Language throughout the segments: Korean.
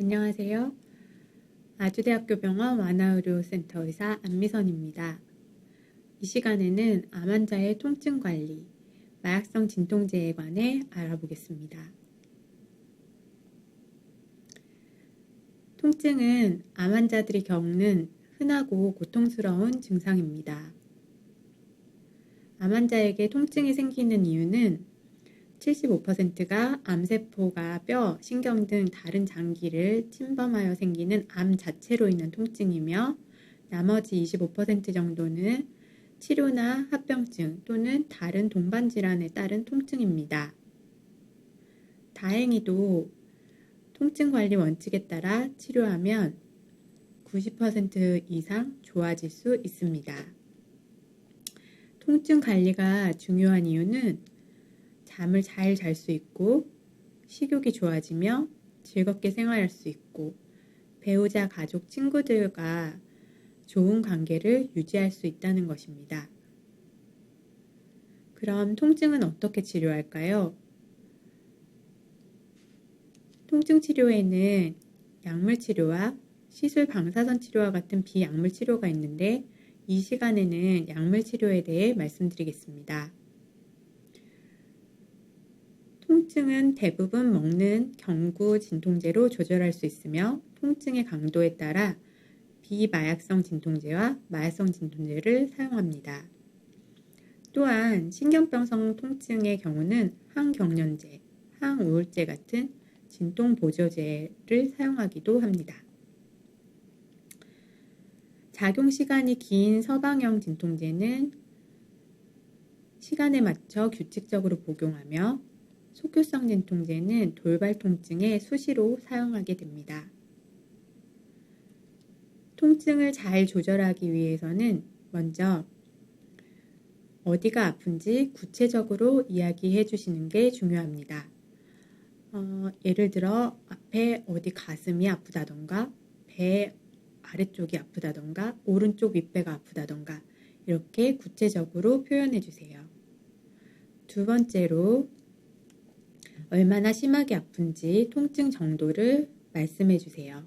안녕하세요. 아주대학교 병원 완화의료센터 의사 안미선입니다. 이 시간에는 암 환자의 통증 관리, 마약성 진통제에 관해 알아보겠습니다. 통증은 암 환자들이 겪는 흔하고 고통스러운 증상입니다. 암 환자에게 통증이 생기는 이유는 75%가 암세포가 뼈, 신경 등 다른 장기를 침범하여 생기는 암 자체로 인한 통증이며 나머지 25% 정도는 치료나 합병증 또는 다른 동반 질환에 따른 통증입니다. 다행히도 통증 관리 원칙에 따라 치료하면 90% 이상 좋아질 수 있습니다. 통증 관리가 중요한 이유는 잠을 잘 잘 수 있고 식욕이 좋아지며 즐겁게 생활할 수 있고 배우자, 가족, 친구들과 좋은 관계를 유지할 수 있다는 것입니다. 그럼 통증은 어떻게 치료할까요? 통증 치료에는 약물 치료와 시술 방사선 치료와 같은 비약물 치료가 있는데 이 시간에는 약물 치료에 대해 말씀드리겠습니다. 통증은 대부분 먹는 경구 진통제로 조절할 수 있으며 통증의 강도에 따라 비마약성 진통제와 마약성 진통제를 사용합니다. 또한 신경병성 통증의 경우는 항경련제, 항우울제 같은 진통보조제를 사용하기도 합니다. 작용시간이 긴 서방형 진통제는 시간에 맞춰 규칙적으로 복용하며 속효성 진통제는 돌발 통증에 수시로 사용하게 됩니다. 통증을 잘 조절하기 위해서는 먼저 어디가 아픈지 구체적으로 이야기해 주시는 게 중요합니다. 예를 들어 앞에 어디 가슴이 아프다던가 배 아래쪽이 아프다던가 오른쪽 윗배가 아프다던가 이렇게 구체적으로 표현해 주세요. 두 번째로 얼마나 심하게 아픈지 통증 정도를 말씀해 주세요.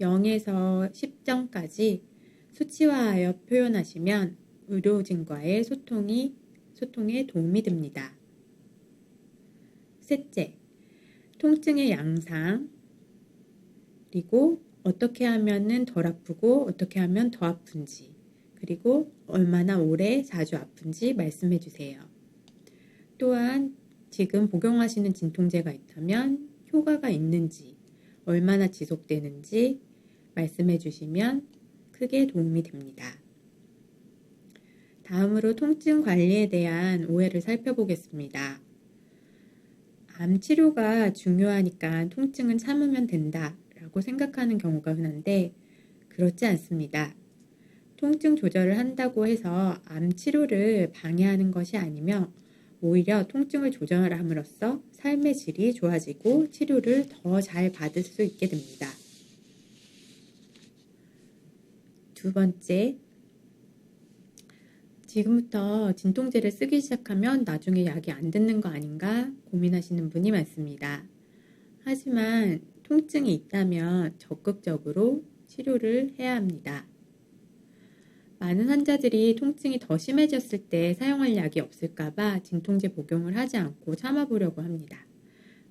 0에서 10점까지 수치화하여 표현하시면 의료진과의 소통에 도움이 됩니다. 셋째, 통증의 양상, 그리고 어떻게 하면 덜 아프고 어떻게 하면 더 아픈지, 그리고 얼마나 오래 자주 아픈지 말씀해 주세요. 또한 지금 복용하시는 진통제가 있다면 효과가 있는지, 얼마나 지속되는지 말씀해 주시면 크게 도움이 됩니다. 다음으로 통증 관리에 대한 오해를 살펴보겠습니다. 암 치료가 중요하니까 통증은 참으면 된다 라고 생각하는 경우가 흔한데 그렇지 않습니다. 통증 조절을 한다고 해서 암 치료를 방해하는 것이 아니며 오히려 통증을 조절함으로써 삶의 질이 좋아지고 치료를 더 잘 받을 수 있게 됩니다. 두 번째, 지금부터 진통제를 쓰기 시작하면 나중에 약이 안 듣는 거 아닌가 고민하시는 분이 많습니다. 하지만 통증이 있다면 적극적으로 치료를 해야 합니다. 많은 환자들이 통증이 더 심해졌을 때 사용할 약이 없을까봐 진통제 복용을 하지 않고 참아보려고 합니다.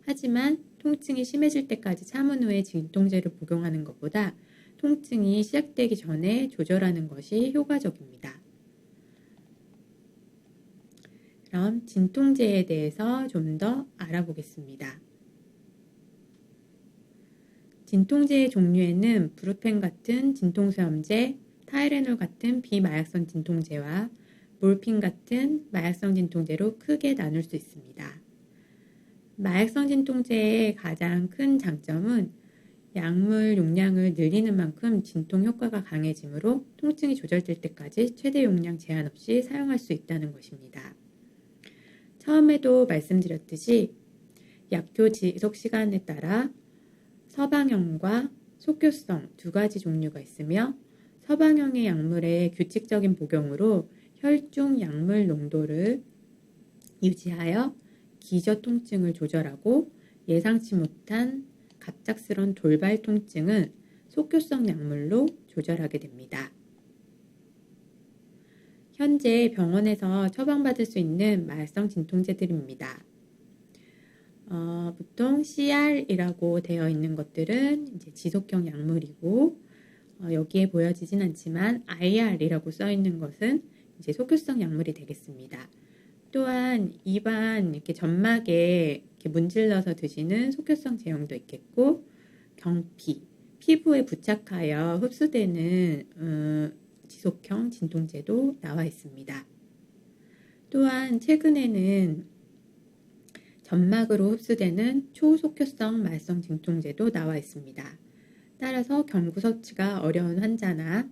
하지만 통증이 심해질 때까지 참은 후에 진통제를 복용하는 것보다 통증이 시작되기 전에 조절하는 것이 효과적입니다. 그럼 진통제에 대해서 좀 더 알아보겠습니다. 진통제의 종류에는 브루펜 같은 진통소염제, 타이레놀 같은 비마약성 진통제와 몰핀 같은 마약성 진통제로 크게 나눌 수 있습니다. 마약성 진통제의 가장 큰 장점은 약물 용량을 늘리는 만큼 진통 효과가 강해지므로 통증이 조절될 때까지 최대 용량 제한 없이 사용할 수 있다는 것입니다. 처음에도 말씀드렸듯이 약효 지속 시간에 따라 서방형과 속효성 두 가지 종류가 있으며 서방형의 약물의 규칙적인 복용으로 혈중 약물 농도를 유지하여 기저 통증을 조절하고 예상치 못한 갑작스런 돌발 통증은 속효성 약물로 조절하게 됩니다. 현재 병원에서 처방받을 수 있는 마약성 진통제들입니다. 보통 CR이라고 되어 있는 것들은 이제 지속형 약물이고, 여기에 보여지진 않지만 IR이라고 써 있는 것은 이제 속효성 약물이 되겠습니다. 또한 입안 이렇게 점막에 이렇게 문질러서 드시는 속효성 제형도 있겠고, 경피, 피부에 부착하여 흡수되는 지속형 진통제도 나와 있습니다. 또한 최근에는 점막으로 흡수되는 초속효성 말성 진통제도 나와 있습니다. 따라서 경구 섭취가 어려운 환자나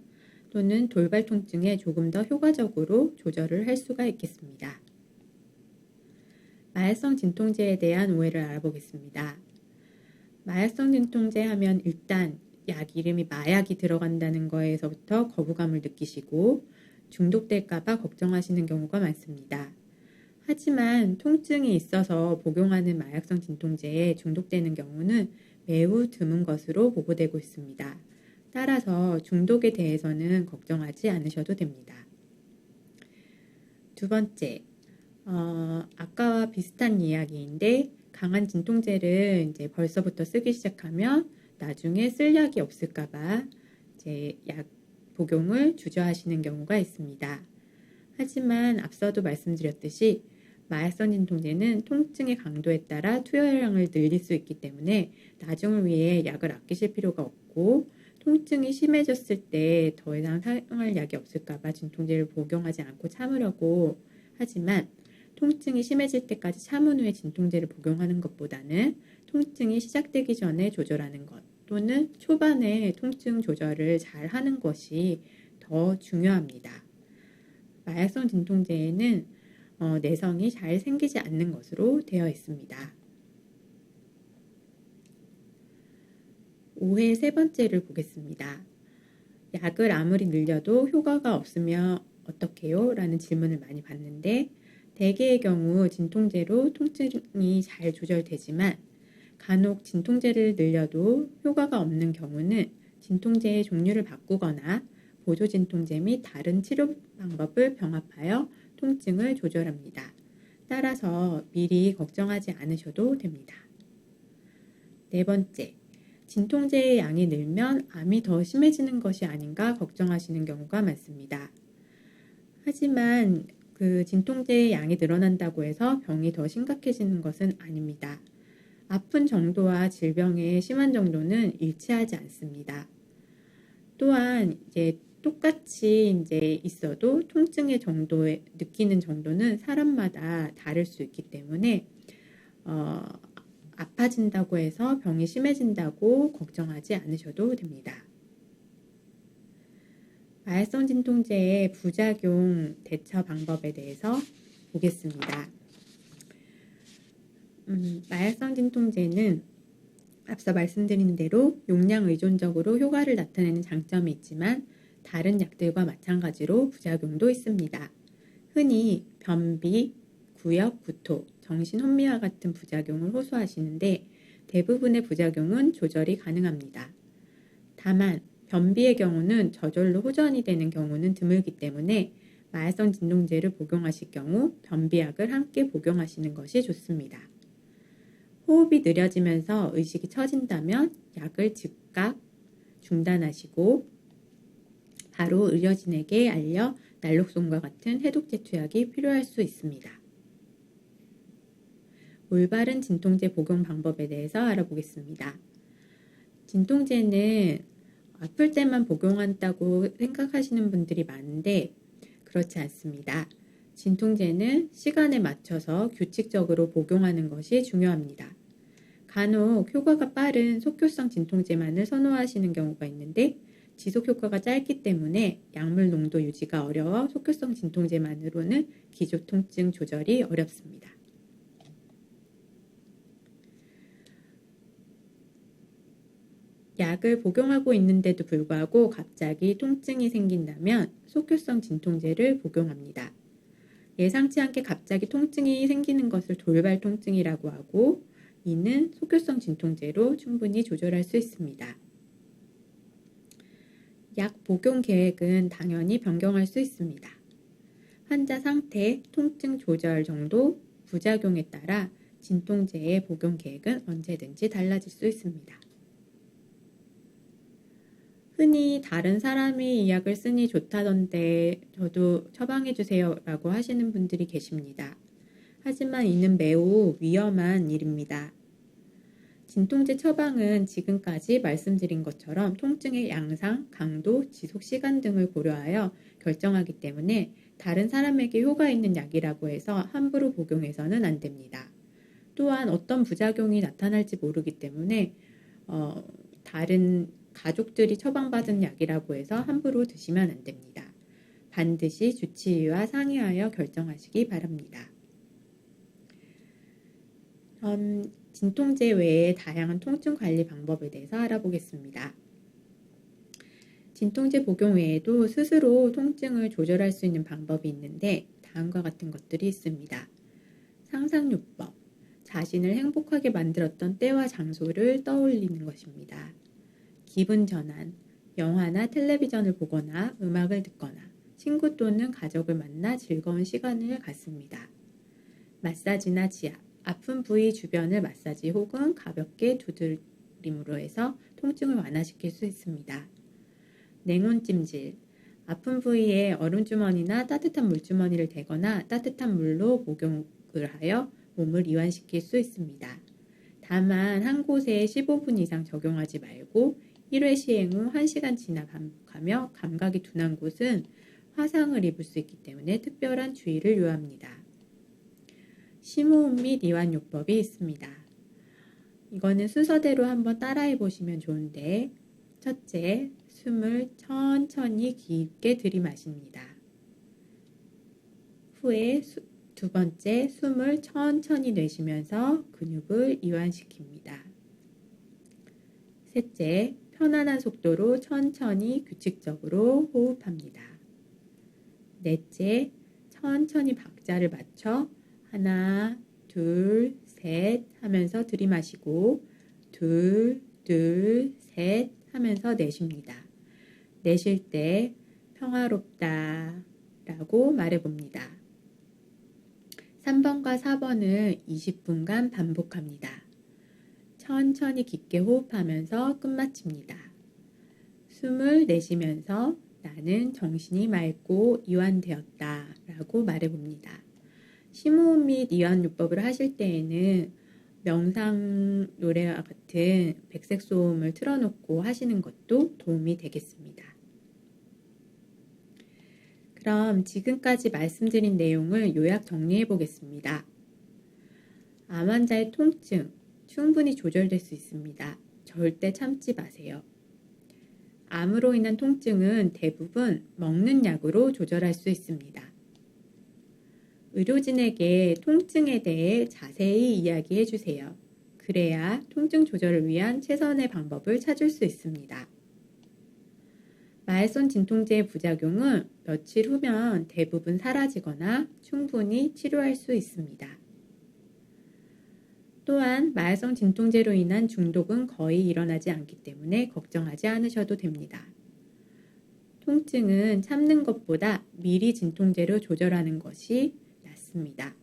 또는 돌발 통증에 조금 더 효과적으로 조절을 할 수가 있겠습니다. 마약성 진통제에 대한 오해를 알아보겠습니다. 마약성 진통제 하면 일단 약 이름이 마약이 들어간다는 거에서부터 거부감을 느끼시고 중독될까봐 걱정하시는 경우가 많습니다. 하지만 통증이 있어서 복용하는 마약성 진통제에 중독되는 경우는 매우 드문 것으로 보고되고 있습니다. 따라서 중독에 대해서는 걱정하지 않으셔도 됩니다. 두 번째, 아까와 비슷한 이야기인데 강한 진통제를 이제 벌써부터 쓰기 시작하면 나중에 쓸 약이 없을까봐 이제 약 복용을 주저하시는 경우가 있습니다. 하지만 앞서도 말씀드렸듯이 마약성 진통제는 통증의 강도에 따라 투여량을 늘릴 수 있기 때문에 나중을 위해 약을 아끼실 필요가 없고 통증이 심해졌을 때 더 이상 사용할 약이 없을까봐 진통제를 복용하지 않고 참으려고 하지만 통증이 심해질 때까지 참은 후에 진통제를 복용하는 것보다는 통증이 시작되기 전에 조절하는 것 또는 초반에 통증 조절을 잘 하는 것이 더 중요합니다. 마약성 진통제에는 내성이 잘 생기지 않는 것으로 되어 있습니다. 오해 세 번째를 보겠습니다. 약을 아무리 늘려도 효과가 없으면 어떡해요? 라는 질문을 많이 받는데 대개의 경우 진통제로 통증이 잘 조절되지만 간혹 진통제를 늘려도 효과가 없는 경우는 진통제의 종류를 바꾸거나 보조 진통제 및 다른 치료 방법을 병합하여 통증을 조절합니다. 따라서 미리 걱정하지 않으셔도 됩니다. 네 번째, 진통제의 양이 늘면 암이 더 심해지는 것이 아닌가 걱정하시는 경우가 많습니다. 하지만 그 진통제의 양이 늘어난다고 해서 병이 더 심각해지는 것은 아닙니다. 아픈 정도와 질병의 심한 정도는 일치하지 않습니다. 또한 이제 똑같이 이제 있어도 통증의 정도에 느끼는 정도는 사람마다 다를 수 있기 때문에 아파진다고 해서 병이 심해진다고 걱정하지 않으셔도 됩니다. 마약성 진통제의 부작용 대처 방법에 대해서 보겠습니다. 마약성 진통제는 앞서 말씀드린 대로 용량 의존적으로 효과를 나타내는 장점이 있지만 다른 약들과 마찬가지로 부작용도 있습니다. 흔히 변비, 구역, 구토, 정신혼미와 같은 부작용을 호소하시는데 대부분의 부작용은 조절이 가능합니다. 다만 변비의 경우는 저절로 호전이 되는 경우는 드물기 때문에 마약성 진통제를 복용하실 경우 변비약을 함께 복용하시는 것이 좋습니다. 호흡이 느려지면서 의식이 처진다면 약을 즉각 중단하시고 바로 의료진에게 알려 날록송과 같은 해독제 투약이 필요할 수 있습니다. 올바른 진통제 복용 방법에 대해서 알아보겠습니다. 진통제는 아플 때만 복용한다고 생각하시는 분들이 많은데 그렇지 않습니다. 진통제는 시간에 맞춰서 규칙적으로 복용하는 것이 중요합니다. 간혹 효과가 빠른 속효성 진통제만을 선호하시는 경우가 있는데 지속 효과가 짧기 때문에 약물 농도 유지가 어려워 속효성 진통제만으로는 기저 통증 조절이 어렵습니다. 약을 복용하고 있는데도 불구하고 갑자기 통증이 생긴다면 속효성 진통제를 복용합니다. 예상치 않게 갑자기 통증이 생기는 것을 돌발 통증이라고 하고 이는 속효성 진통제로 충분히 조절할 수 있습니다. 약 복용 계획은 당연히 변경할 수 있습니다. 환자 상태, 통증 조절 정도, 부작용에 따라 진통제의 복용 계획은 언제든지 달라질 수 있습니다. 흔히 다른 사람이 이 약을 쓰니 좋다던데 저도 처방해주세요 라고 하시는 분들이 계십니다. 하지만 이는 매우 위험한 일입니다. 진통제 처방은 지금까지 말씀드린 것처럼 통증의 양상, 강도, 지속 시간 등을 고려하여 결정하기 때문에 다른 사람에게 효과 있는 약이라고 해서 함부로 복용해서는 안 됩니다. 또한 어떤 부작용이 나타날지 모르기 때문에 다른 가족들이 처방받은 약이라고 해서 함부로 드시면 안 됩니다. 반드시 주치의와 상의하여 결정하시기 바랍니다. 진통제 외에 다양한 통증 관리 방법에 대해서 알아보겠습니다. 진통제 복용 외에도 스스로 통증을 조절할 수 있는 방법이 있는데 다음과 같은 것들이 있습니다. 상상요법, 자신을 행복하게 만들었던 때와 장소를 떠올리는 것입니다. 기분 전환, 영화나 텔레비전을 보거나 음악을 듣거나 친구 또는 가족을 만나 즐거운 시간을 갖습니다. 마사지나 지압, 아픈 부위 주변을 마사지 혹은 가볍게 두드림으로 해서 통증을 완화시킬 수 있습니다. 냉온 찜질, 아픈 부위에 얼음주머니나 따뜻한 물주머니를 대거나 따뜻한 물로 목욕을 하여 몸을 이완시킬 수 있습니다. 다만 한 곳에 15분 이상 적용하지 말고 1회 시행 후 1시간 지나 반복하며 감각이 둔한 곳은 화상을 입을 수 있기 때문에 특별한 주의를 요합니다. 심호흡 및 이완요법이 있습니다. 이거는 순서대로 한번 따라해 보시면 좋은데, 첫째, 숨을 천천히 깊게 들이마십니다. 후에 두 번째, 숨을 천천히 내쉬면서 근육을 이완시킵니다. 셋째, 편안한 속도로 천천히 규칙적으로 호흡합니다. 넷째, 천천히 박자를 맞춰 하나, 둘, 셋 하면서 들이마시고 둘, 셋 하면서 내쉽니다. 내쉴 때 평화롭다 라고 말해봅니다. 3번과 4번을 20분간 반복합니다. 천천히 깊게 호흡하면서 끝마칩니다. 숨을 내쉬면서 나는 정신이 맑고 이완되었다 라고 말해봅니다. 심호흡 및 이완요법을 하실 때에는 명상 노래와 같은 백색 소음을 틀어놓고 하시는 것도 도움이 되겠습니다. 그럼 지금까지 말씀드린 내용을 요약 정리해 보겠습니다. 암 환자의 통증 충분히 조절될 수 있습니다. 절대 참지 마세요. 암으로 인한 통증은 대부분 먹는 약으로 조절할 수 있습니다. 의료진에게 통증에 대해 자세히 이야기해 주세요. 그래야 통증 조절을 위한 최선의 방법을 찾을 수 있습니다. 마약성 진통제의 부작용은 며칠 후면 대부분 사라지거나 충분히 치료할 수 있습니다. 또한 마약성 진통제로 인한 중독은 거의 일어나지 않기 때문에 걱정하지 않으셔도 됩니다. 통증은 참는 것보다 미리 진통제로 조절하는 것이 낫습니다.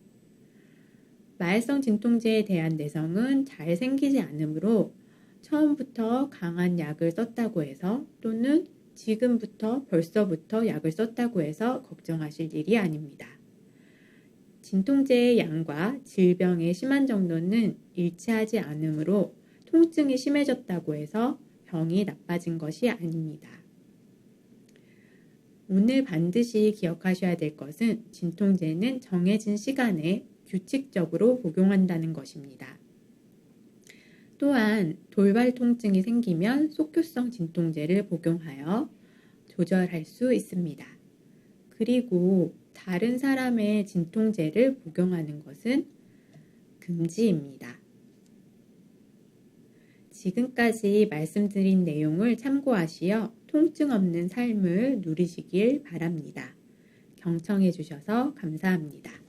마약성 진통제에 대한 내성은 잘 생기지 않으므로 처음부터 강한 약을 썼다고 해서 또는 지금부터 벌써부터 약을 썼다고 해서 걱정하실 일이 아닙니다. 진통제의 양과 질병의 심한 정도는 일치하지 않으므로 통증이 심해졌다고 해서 병이 나빠진 것이 아닙니다. 오늘 반드시 기억하셔야 될 것은 진통제는 정해진 시간에 규칙적으로 복용한다는 것입니다. 또한 돌발 통증이 생기면 속효성 진통제를 복용하여 조절할 수 있습니다. 그리고 다른 사람의 진통제를 복용하는 것은 금지입니다. 지금까지 말씀드린 내용을 참고하시어 통증 없는 삶을 누리시길 바랍니다. 경청해 주셔서 감사합니다.